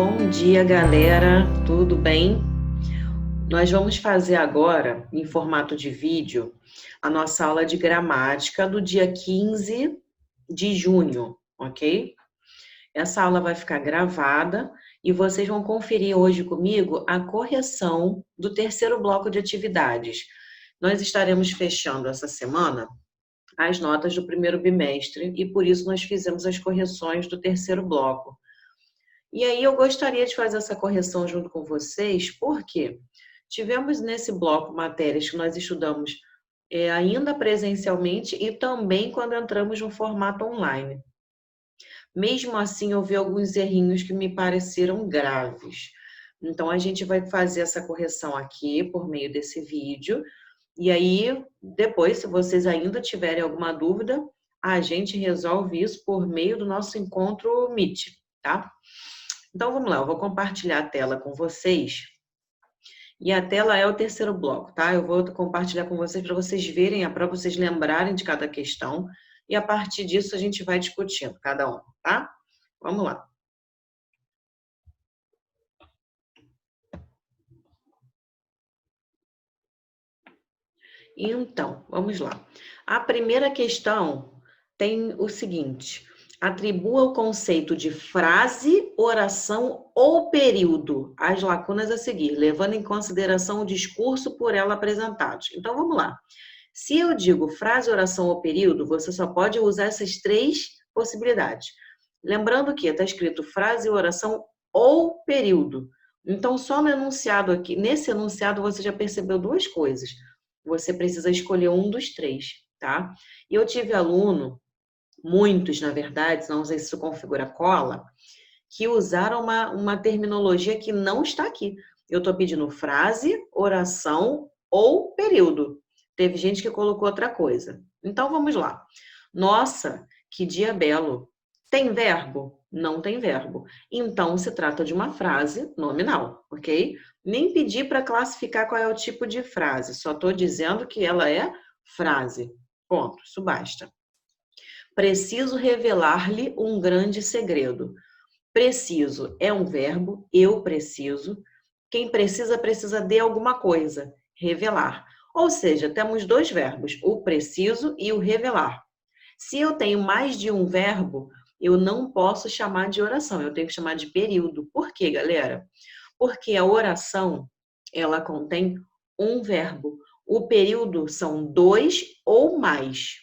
Bom dia, galera. Tudo bem? Nós vamos fazer agora, em formato de vídeo, a nossa aula de gramática do dia 15 de junho, ok? Essa aula vai ficar gravada e vocês vão conferir hoje comigo a correção do terceiro bloco de atividades. Nós estaremos fechando essa semana as notas do primeiro bimestre e por isso nós fizemos as correções do terceiro bloco. E aí eu gostaria de fazer essa correção junto com vocês, porque tivemos nesse bloco matérias que nós estudamos ainda presencialmente e também quando entramos no formato online. Mesmo assim, eu vi alguns errinhos que me pareceram graves. Então, a gente vai fazer essa correção aqui por meio desse vídeo. E aí, depois, se vocês ainda tiverem alguma dúvida, a gente resolve isso por meio do nosso encontro Meet, tá? Então, vamos lá, eu vou compartilhar a tela com vocês. E a tela é o terceiro bloco, tá? Eu vou compartilhar com vocês para vocês verem, para vocês lembrarem de cada questão. E a partir disso a gente vai discutindo cada um, tá? Vamos lá. Então, vamos lá. A primeira questão tem o seguinte: atribua o conceito de frase, oração ou período às lacunas a seguir, levando em consideração o discurso por ela apresentado. Então, vamos lá. Se eu digo frase, oração ou período, você só pode usar essas três possibilidades. Lembrando que está escrito frase, oração ou período. Então, só no enunciado aqui, nesse enunciado você já percebeu duas coisas. Você precisa escolher um dos três, tá? E eu tive aluno, muitos na verdade, não sei se isso configura cola, que usaram uma terminologia que não está aqui. Eu estou pedindo frase, oração ou período. Teve gente que colocou outra coisa. Então vamos lá. Nossa, que dia belo. Tem verbo? Não tem verbo. Então se trata de uma frase nominal, ok? Nem pedi para classificar qual é o tipo de frase, só estou dizendo que ela é frase. Ponto, isso basta. Preciso revelar-lhe um grande segredo. Preciso é um verbo, eu preciso. Quem precisa, precisa de alguma coisa, revelar. Ou seja, temos dois verbos, o preciso e o revelar. Se eu tenho mais de um verbo, eu não posso chamar de oração, eu tenho que chamar de período. Por quê, galera? Porque a oração, ela contém um verbo. O período são dois ou mais.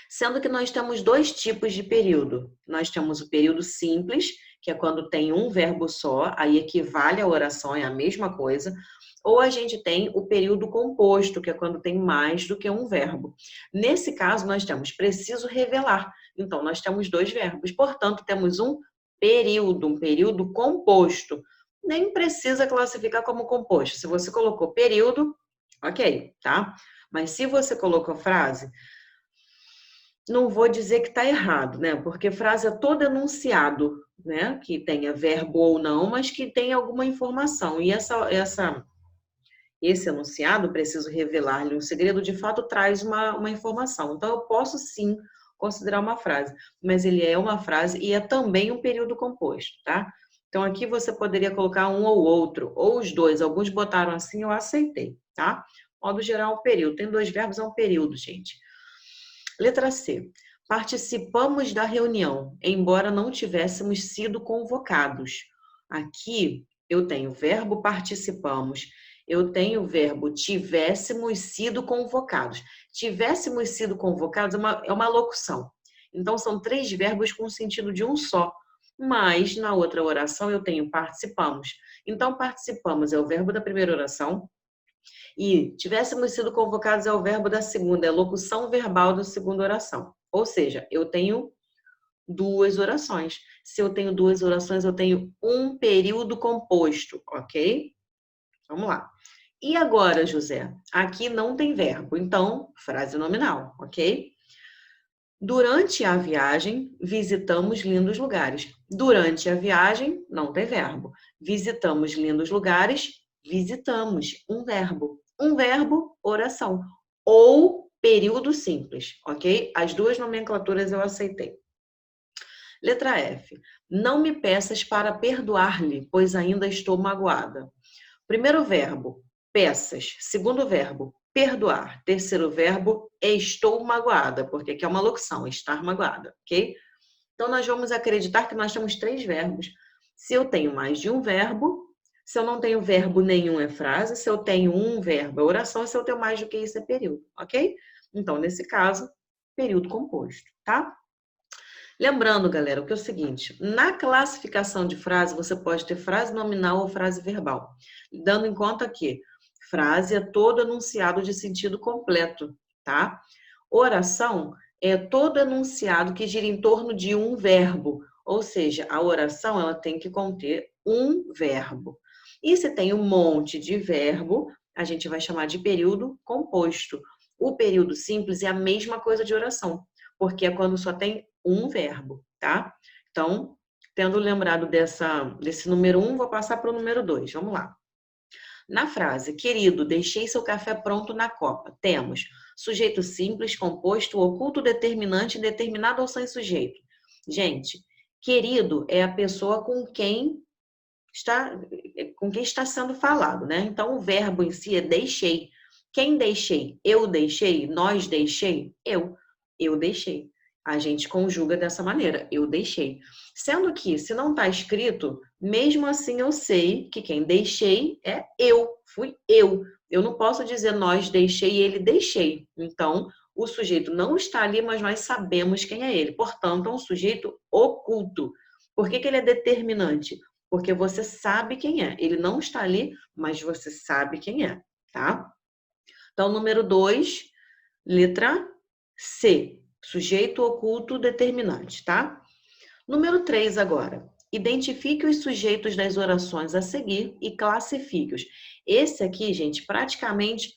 Sendo que nós temos dois tipos de período. Nós temos o período simples, que é quando tem um verbo só, aí equivale à oração, é a mesma coisa. Ou a gente tem o período composto, que é quando tem mais do que um verbo. Nesse caso, nós temos preciso revelar. Então, nós temos dois verbos. Portanto, temos um período composto. Nem precisa classificar como composto. Se você colocou período, ok, tá? Mas se você colocou frase, não vou dizer que está errado, né? Porque frase é todo enunciado, né? Que tenha verbo ou não, mas que tenha alguma informação. E esse enunciado, preciso revelar-lhe um segredo, de fato traz uma informação. Então, eu posso sim considerar uma frase, mas ele é uma frase e é também um período composto, tá? Então, aqui você poderia colocar um ou outro, ou os dois. Alguns botaram assim, eu aceitei, tá? Modo geral, um período. Tem dois verbos, é um período, gente. Letra C. Participamos da reunião, embora não tivéssemos sido convocados. Aqui eu tenho o verbo participamos, eu tenho o verbo tivéssemos sido convocados. Tivéssemos sido convocados é uma locução. Então, são três verbos com sentido de um só. Mas, na outra oração, eu tenho participamos. Então, participamos é o verbo da primeira oração, e tivéssemos sido convocados é o verbo da segunda, é a locução verbal da segunda oração. Ou seja, eu tenho duas orações. Se eu tenho duas orações, eu tenho um período composto, ok? Vamos lá. E agora, José? Aqui não tem verbo, então, frase nominal, ok? Durante a viagem, visitamos lindos lugares. Durante a viagem, não tem verbo. Visitamos lindos lugares, visitamos, um verbo. Um verbo, oração. Ou período simples, ok? As duas nomenclaturas eu aceitei. Letra F. Não me peças para perdoar-lhe, pois ainda estou magoada. Primeiro verbo, peças. Segundo verbo, perdoar. Terceiro verbo, estou magoada, porque aqui é uma locução, estar magoada, ok? Então, nós vamos acreditar que nós temos 3 verbos. Se eu tenho mais de um verbo, se eu não tenho verbo nenhum é frase, se eu tenho um verbo é oração, e se eu tenho mais do que isso é período, ok? Então, nesse caso, período composto, tá? Lembrando, galera, que é o seguinte, na classificação de frase, você pode ter frase nominal ou frase verbal, dando em conta que frase é todo enunciado de sentido completo, tá? Oração é todo enunciado que gira em torno de um verbo, ou seja, a oração ela tem que conter um verbo. E se tem um monte de verbo, a gente vai chamar de período composto. O período simples é a mesma coisa de oração, porque é quando só tem um verbo, tá? Então, tendo lembrado desse número 1, vou passar para o número 2. Vamos lá. Na frase, querido, deixei seu café pronto na copa, temos sujeito simples, composto, oculto, determinante, determinado ou sem sujeito. Gente, querido é a pessoa com quem está sendo falado, né? Então, o verbo em si é deixei. Quem deixei? Eu deixei? Nós deixei? Eu deixei. A gente conjuga dessa maneira, eu deixei. Sendo que, se não está escrito, mesmo assim eu sei que quem deixei é eu, fui eu. Eu não posso dizer nós deixei e ele deixei. Então, o sujeito não está ali, mas nós sabemos quem é ele. Portanto, é um sujeito oculto. Por que ele é determinante? Porque você sabe quem é. Ele não está ali, mas você sabe quem é, tá? Então, número 2, letra C. Sujeito oculto determinante, tá? Número 3 agora. Identifique os sujeitos das orações a seguir e classifique-os. Esse aqui, gente, praticamente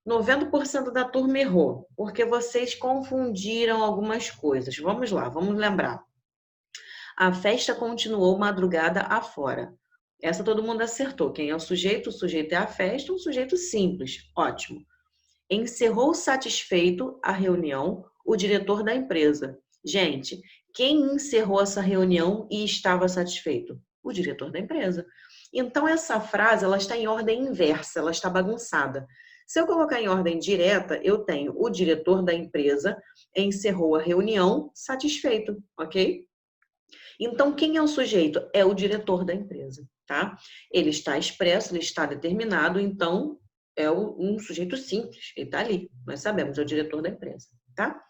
90% da turma errou, porque vocês confundiram algumas coisas. Vamos lá, vamos lembrar. A festa continuou madrugada afora. Essa todo mundo acertou. Quem é o sujeito? O sujeito é a festa, um sujeito simples. Ótimo. Encerrou satisfeito a reunião o diretor da empresa. Gente, quem encerrou essa reunião e estava satisfeito? O diretor da empresa. Então, essa frase ela está em ordem inversa, ela está bagunçada. Se eu colocar em ordem direta, eu tenho o diretor da empresa encerrou a reunião satisfeito, ok? Então, quem é o sujeito? É o diretor da empresa, tá? Ele está expresso, ele está determinado, então é um sujeito simples, ele está ali, nós sabemos, é o diretor da empresa, tá?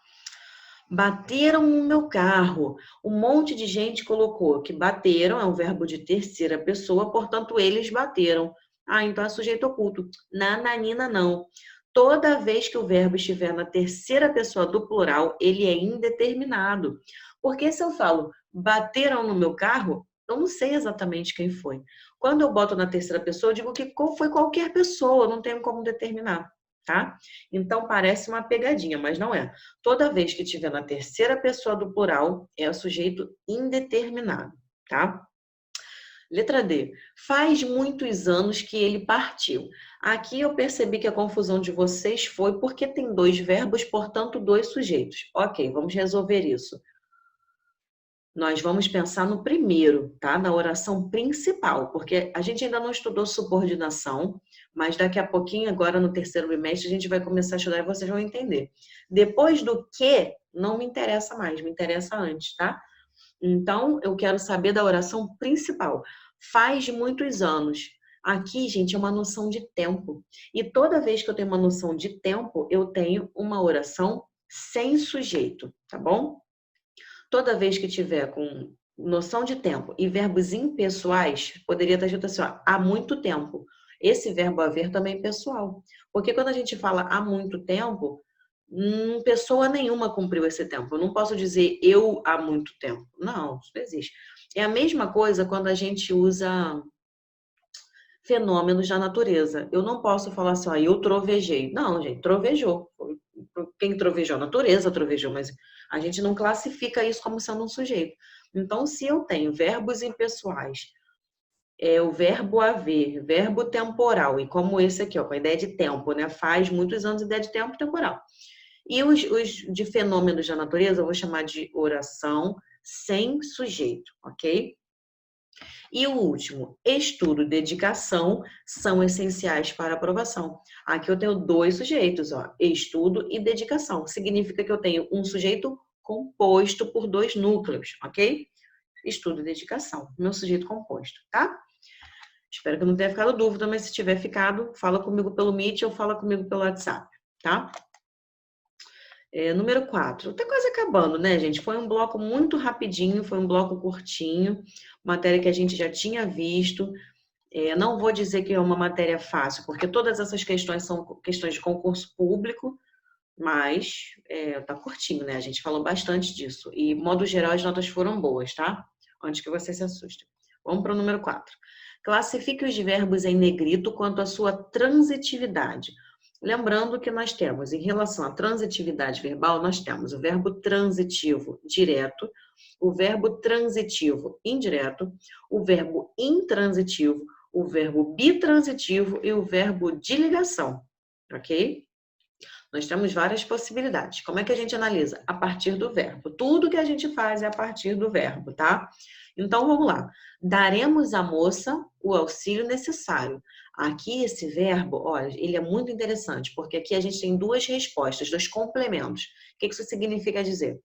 Bateram no meu carro. Um monte de gente colocou que bateram, é um verbo de terceira pessoa, portanto, eles bateram. Ah, então é sujeito oculto. Nananina, não. Toda vez que o verbo estiver na terceira pessoa do plural, ele é indeterminado. Porque se eu falo bateram no meu carro, eu não sei exatamente quem foi. Quando eu boto na terceira pessoa, eu digo que foi qualquer pessoa, eu não tenho como determinar, tá? Então parece uma pegadinha, mas não é. Toda vez que tiver na terceira pessoa do plural, é o sujeito indeterminado, tá? Letra D. Faz muitos anos que ele partiu. Aqui eu percebi que a confusão de vocês foi porque tem 2 verbos, portanto 2 sujeitos. Ok, vamos resolver isso. Nós vamos pensar no primeiro, tá? Na oração principal, porque a gente ainda não estudou subordinação, mas daqui a pouquinho, agora no terceiro bimestre, a gente vai começar a estudar e vocês vão entender. Depois do que, não me interessa mais, me interessa antes, tá? Então, eu quero saber da oração principal. Faz muitos anos. Aqui, gente, é uma noção de tempo. E toda vez que eu tenho uma noção de tempo, eu tenho uma oração sem sujeito, tá bom? Toda vez que tiver com noção de tempo e verbos impessoais, poderia estar escrito assim, ó, há muito tempo. Esse verbo haver também é pessoal. Porque quando a gente fala há muito tempo, pessoa nenhuma cumpriu esse tempo. Eu não posso dizer eu há muito tempo. Não, isso não existe. É a mesma coisa quando a gente usa fenômenos da natureza. Eu não posso falar assim, ó, eu trovejei. Não, gente, trovejou. Quem trovejou? A natureza trovejou, mas a gente não classifica isso como sendo um sujeito. Então, se eu tenho verbos impessoais, o verbo haver, verbo temporal, e como esse aqui, ó, com a ideia de tempo, né? Faz muitos anos, ideia de tempo temporal. E os de fenômenos da natureza, eu vou chamar de oração sem sujeito, ok? E o último, estudo e dedicação são essenciais para aprovação. Aqui eu tenho dois sujeitos, ó, estudo e dedicação. Significa que eu tenho um sujeito composto por dois núcleos, ok? Estudo e dedicação, meu sujeito composto, tá? Espero que não tenha ficado dúvida, mas se tiver ficado, fala comigo pelo Meet ou fala comigo pelo WhatsApp, tá? Número 4. Tá quase acabando, né, gente? Foi um bloco muito rapidinho, foi um bloco curtinho, matéria que a gente já tinha visto. Não vou dizer que é uma matéria fácil, porque todas essas questões são questões de concurso público, mas tá curtinho, né? A gente falou bastante disso. E, de modo geral, as notas foram boas, tá? Antes que você se assuste. Vamos para o número 4. Classifique os verbos em negrito quanto à sua transitividade. Lembrando que nós temos, em relação à transitividade verbal, nós temos o verbo transitivo direto, o verbo transitivo indireto, o verbo intransitivo, o verbo bitransitivo e o verbo de ligação, ok? Nós temos várias possibilidades. Como é que a gente analisa? A partir do verbo. Tudo que a gente faz é a partir do verbo, tá? Então, vamos lá. Daremos à moça o auxílio necessário. Aqui, esse verbo, olha, ele é muito interessante, porque aqui a gente tem duas respostas, dois complementos. O que isso significa dizer?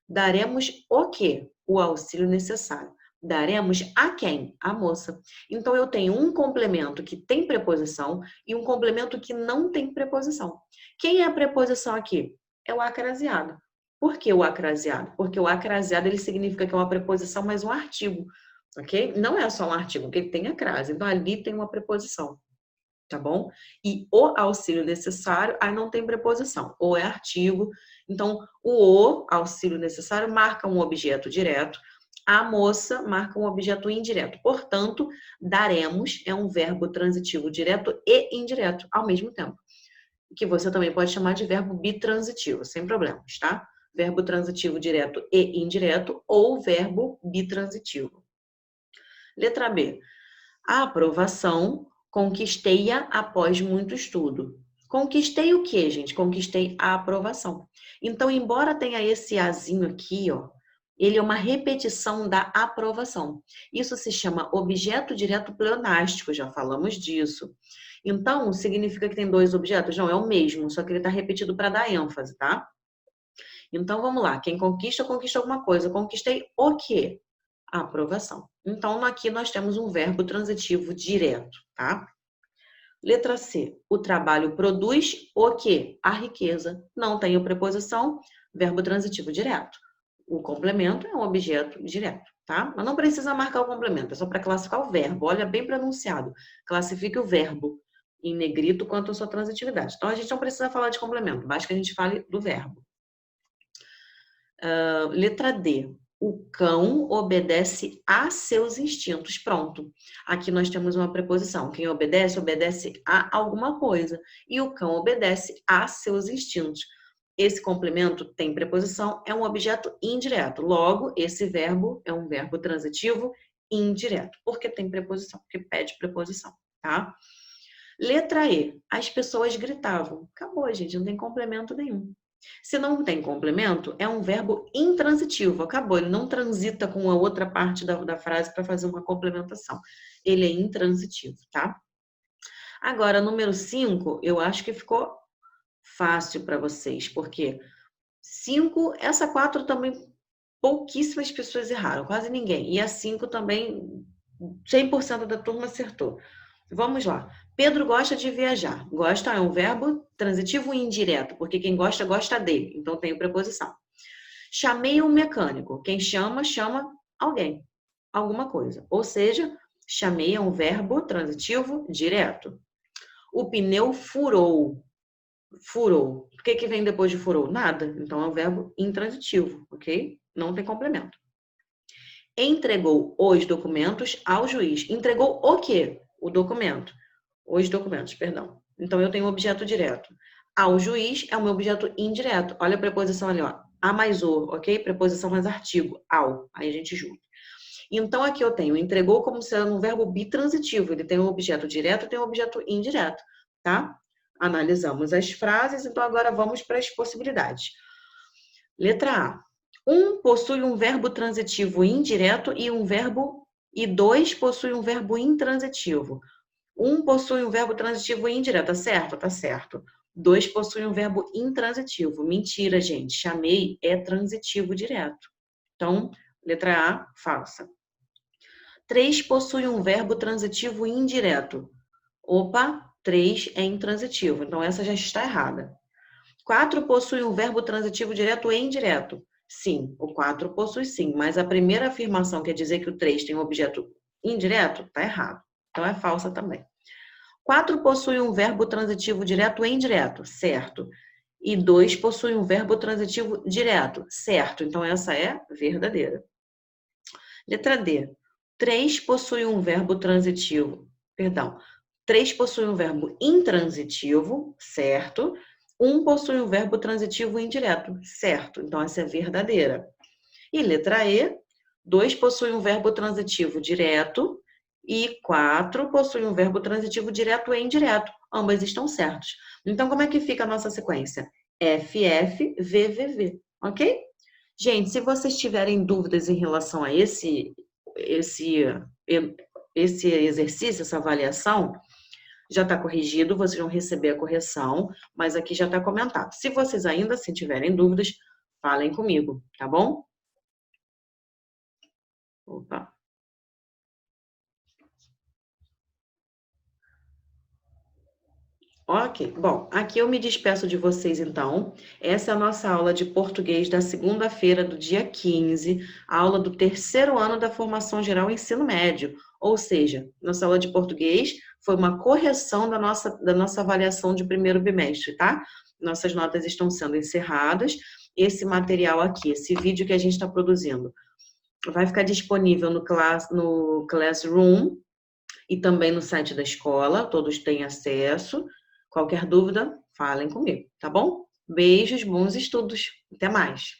Daremos o quê? O auxílio necessário. Daremos a quem? A moça. Então, eu tenho um complemento que tem preposição e um complemento que não tem preposição. Quem é a preposição aqui? É o acraseado. Por que o acraseado? Porque o acraseado ele significa que é uma preposição mais um artigo, ok? Não é só um artigo, porque ele tem acrase. Então, ali tem uma preposição, tá bom? E o auxílio necessário, aí não tem preposição. Ou é artigo. Então, o auxílio necessário marca um objeto direto. A moça marca um objeto indireto. Portanto, daremos é um verbo transitivo direto e indireto ao mesmo tempo. Que você também pode chamar de verbo bitransitivo, sem problemas, tá? Verbo transitivo direto e indireto ou verbo bitransitivo. Letra B. A aprovação conquistei-a após muito estudo. Conquistei o quê, gente? Conquistei a aprovação. Então, embora tenha esse azinho aqui, ó, ele é uma repetição da aprovação. Isso se chama objeto direto pleonástico, já falamos disso. Então, significa que tem dois objetos? Não, é o mesmo, só que ele está repetido para dar ênfase, tá? Então, vamos lá. Quem conquista, conquista alguma coisa. Conquistei o quê? A aprovação. Então, aqui nós temos um verbo transitivo direto, tá? Letra C. O trabalho produz o quê? A riqueza. Não tem preposição, verbo transitivo direto. O complemento é um objeto direto, tá? Mas não precisa marcar o complemento, é só para classificar o verbo. Olha bem pronunciado. Classifique o verbo em negrito quanto à sua transitividade. Então, a gente não precisa falar de complemento, basta que a gente fale do verbo. Letra D. O cão obedece a seus instintos. Pronto. Aqui nós temos uma preposição. Quem obedece, obedece a alguma coisa. E o cão obedece a seus instintos. Esse complemento tem preposição, é um objeto indireto. Logo, esse verbo é um verbo transitivo indireto. Porque tem preposição, porque pede preposição, tá? Letra E. As pessoas gritavam. Acabou, gente, não tem complemento nenhum. Se não tem complemento, é um verbo intransitivo. Acabou, ele não transita com a outra parte da frase para fazer uma complementação. Ele é intransitivo, tá? Agora, número 5, eu acho que ficou fácil para vocês, porque 5, essa 4 também pouquíssimas pessoas erraram, quase ninguém. E a 5 também 100% da turma acertou. Vamos lá. Pedro gosta de viajar. Gosta é um verbo transitivo e indireto, porque quem gosta, gosta dele. Então tem preposição. Chamei um mecânico. Quem chama, chama alguém, alguma coisa. Ou seja, chamei é um verbo transitivo direto. O pneu furou. Furou. O que vem depois de furou? Nada. Então é um verbo intransitivo, ok? Não tem complemento. Entregou os documentos ao juiz. Entregou o quê? O documento. Os documentos, perdão. Então, eu tenho um objeto direto. Ao juiz é um objeto indireto. Olha a preposição ali, ó. A mais o, ok? Preposição mais artigo. Ao. Aí a gente junta. Então, aqui eu tenho entregou como sendo um verbo bitransitivo. Ele tem um objeto direto e tem um objeto indireto, tá? Analisamos as frases, então agora vamos para as possibilidades. Letra A. Um possui um verbo transitivo indireto e dois possui um verbo intransitivo. Um possui um verbo transitivo indireto, tá certo? Tá certo. Dois possui um verbo intransitivo. Mentira, gente. Chamei é transitivo direto. Então, letra A, falsa. 3 possui um verbo transitivo indireto. Opa, 3 é intransitivo. Então, essa já está errada. 4 possui um verbo transitivo direto e indireto. Sim, o 4 possui sim, mas a primeira afirmação quer dizer que o 3 tem um objeto indireto? Está errado. Então, é falsa também. 4 possui um verbo transitivo direto e indireto, certo. E 2 possui um verbo transitivo direto, certo. Então, essa é verdadeira. Letra D. 3 possui um verbo transitivo, perdão. 3 possui um verbo intransitivo, certo. 1 possui um verbo transitivo indireto, certo. Então, essa é verdadeira. E letra E. 2 possui um verbo transitivo direto e 4 possui um verbo transitivo direto e indireto. Ambas estão certas. Então, como é que fica a nossa sequência? FF, VVV, ok? Gente, se vocês tiverem dúvidas em relação a esse exercício, essa avaliação, já está corrigido, vocês vão receber a correção, mas aqui já está comentado. Se vocês ainda assim tiverem dúvidas, falem comigo, tá bom? Opa. Ok, bom, aqui eu me despeço de vocês então. Essa é a nossa aula de português da segunda-feira do dia 15, a aula do terceiro ano da formação geral ensino médio. Ou seja, nossa aula de português foi uma correção da nossa avaliação de primeiro bimestre, tá? Nossas notas estão sendo encerradas. Esse material aqui, esse vídeo que a gente está produzindo, vai ficar disponível no Classroom e também no site da escola, todos têm acesso. Qualquer dúvida, falem comigo, tá bom? Beijos, bons estudos. Até mais.